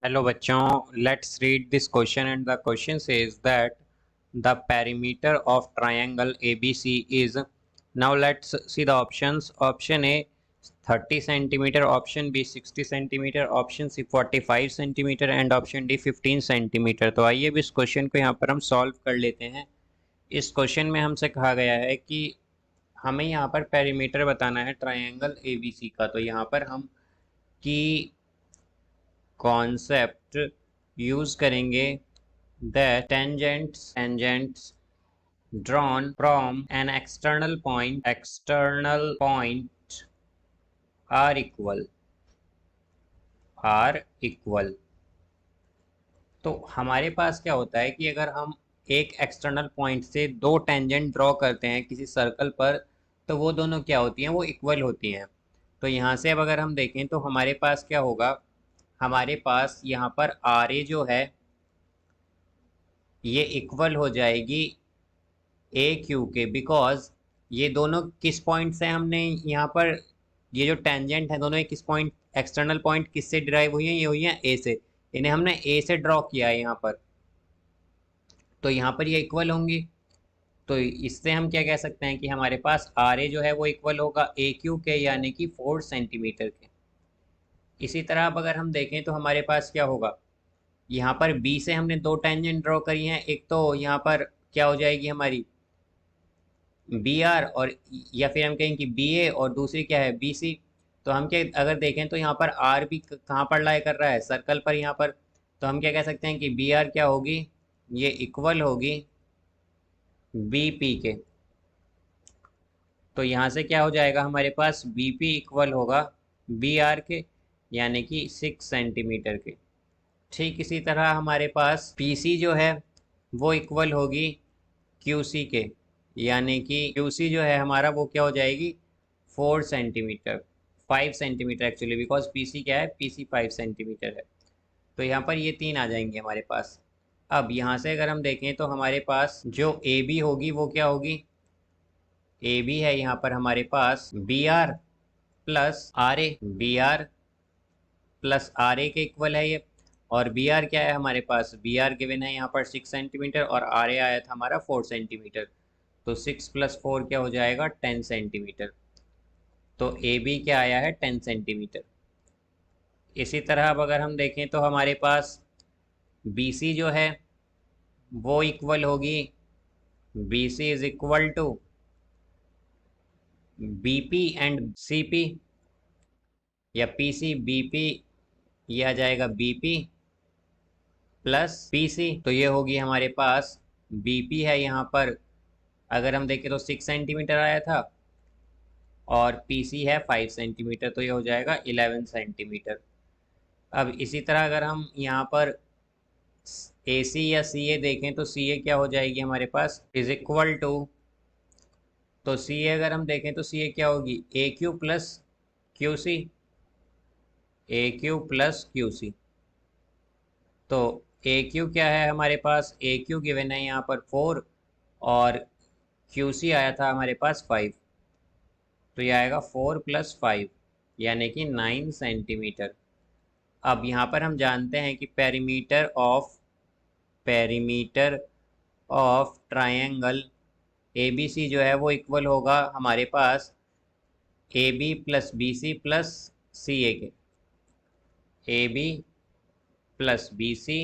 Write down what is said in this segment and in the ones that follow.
Hello बच्चों, let's read this question and the question says that the perimeter of triangle ABC is. Now let's see the options. Option A 30 centimeter, option B 60 centimeter, option C 45 centimeter and option D 15 centimeter. तो आइए अब इस question को यहाँ पर हम solve कर लेते हैं। इस क्वेश्चन में हमसे कहा गया है कि हमें यहाँ पर पेरीमीटर बताना है ट्राइंगल ABC का। तो यहाँ पर हम की कॉन्सेप्ट यूज करेंगे that tangents drawn from an external point are equal। तो हमारे पास क्या होता है कि अगर हम एक एक्सटर्नल पॉइंट से दो टेंजेंट ड्रॉ करते हैं किसी सर्कल पर, तो वो दोनों क्या होती हैं, वो इक्वल होती हैं। तो यहाँ से अब अगर हम देखें तो हमारे पास क्या होगा, हमारे पास यहाँ पर आर ए जो है ये इक्वल हो जाएगी ए क्यू के, बिकॉज ये दोनों किस पॉइंट से हमने यहाँ पर ये जो टेंजेंट है दोनों किस पॉइंट, एक्सटर्नल पॉइंट किससे डिराइव हुई है, ये हुई है ए से। इन्हें हमने ए से ड्रॉ किया है यहाँ पर, तो यहाँ पर ये इक्वल होंगी। तो इससे हम क्या कह सकते हैं कि हमारे पास आर ए जो है वो इक्वल होगा ए क्यू के, यानी कि 4 सेंटीमीटर के। इसी तरह अब अगर हम देखें तो हमारे पास क्या होगा, यहाँ पर बी से हमने दो टेंजेंट ड्रॉ करी हैं। एक तो यहाँ पर क्या हो जाएगी हमारी बी आर, और या फिर हम कहें कि बी ए, और दूसरी क्या है बी सी। तो हम क्या अगर देखें तो यहाँ पर आर भी कहाँ पर लाई कर रहा है, सर्कल पर यहाँ पर। तो हम क्या कह सकते हैं कि बी आर क्या होगी, ये इक्वल होगी बी पी के। तो यहाँ से क्या हो जाएगा, हमारे पास बी पी इक्वल होगा बी आर के, यानी कि 6 सेंटीमीटर के। ठीक इसी तरह हमारे पास पी सी जो है वो इक्वल होगी क्यू सी के, यानी कि क्यू सी जो है हमारा वो क्या हो जाएगी 4 centimetre, 5 centimetre actually, because P C क्या है, पी सी 5 सेंटीमीटर है। तो यहाँ पर ये तीन आ जाएंगे हमारे पास। अब यहाँ से अगर हम देखें तो हमारे पास जो ए बी होगी वो क्या होगी, ए बी है यहाँ पर हमारे पास B R plus R A, B R plus R A के इक्वल है ये। और बी आर क्या है हमारे पास, बी आर गिवन है यहाँ पर 6 सेंटीमीटर, और आर ए आया था हमारा 4 सेंटीमीटर। तो 6 + 4 क्या हो जाएगा 10 सेंटीमीटर। तो ए बी क्या आया है 10 सेंटीमीटर। इसी तरह अब अगर हम देखें तो हमारे पास बी सी जो है वो इक्वल होगी, B C is equal to B P and C P, या पी सी बी पी, ये आ जाएगा B P plus P C. तो ये होगी हमारे पास बी पी है यहाँ पर अगर हम देखें तो 6 सेंटीमीटर आया था, और पी सी है 5 सेंटीमीटर, तो ये हो जाएगा 11 सेंटीमीटर। अब इसी तरह अगर हम यहाँ पर ए सी या सी ए देखें तो सी ए क्या हो जाएगी हमारे पास इज इक्वल टू, तो सी ए अगर हम देखें तो सी ए क्या होगी ए क्यू प्लस क्यू सी, ए क्यू प्लस क्यू सी। तो ए क्यू क्या है हमारे पास, ए क्यू गिवन है यहाँ पर 4, और क्यू सी आया था हमारे पास 5। तो ये आएगा 4 + 5, यानी कि 9 सेंटीमीटर। अब यहाँ पर हम जानते हैं कि perimeter of triangle A B C जो है वो इक्वल होगा हमारे पास A B plus B C plus C A के, A B plus B C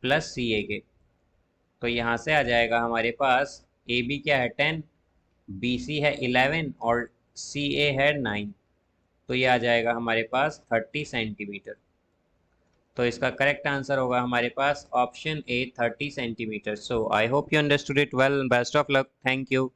plus C A के। तो यहाँ से आ जाएगा हमारे पास ए बी क्या है 10, बी सी है 11 और सी ए है 9। तो ये आ जाएगा हमारे पास 30 सेंटीमीटर। तो इसका करेक्ट आंसर होगा हमारे पास option A 30 centimetre. So I hope you understood it well. Best of luck. Thank you.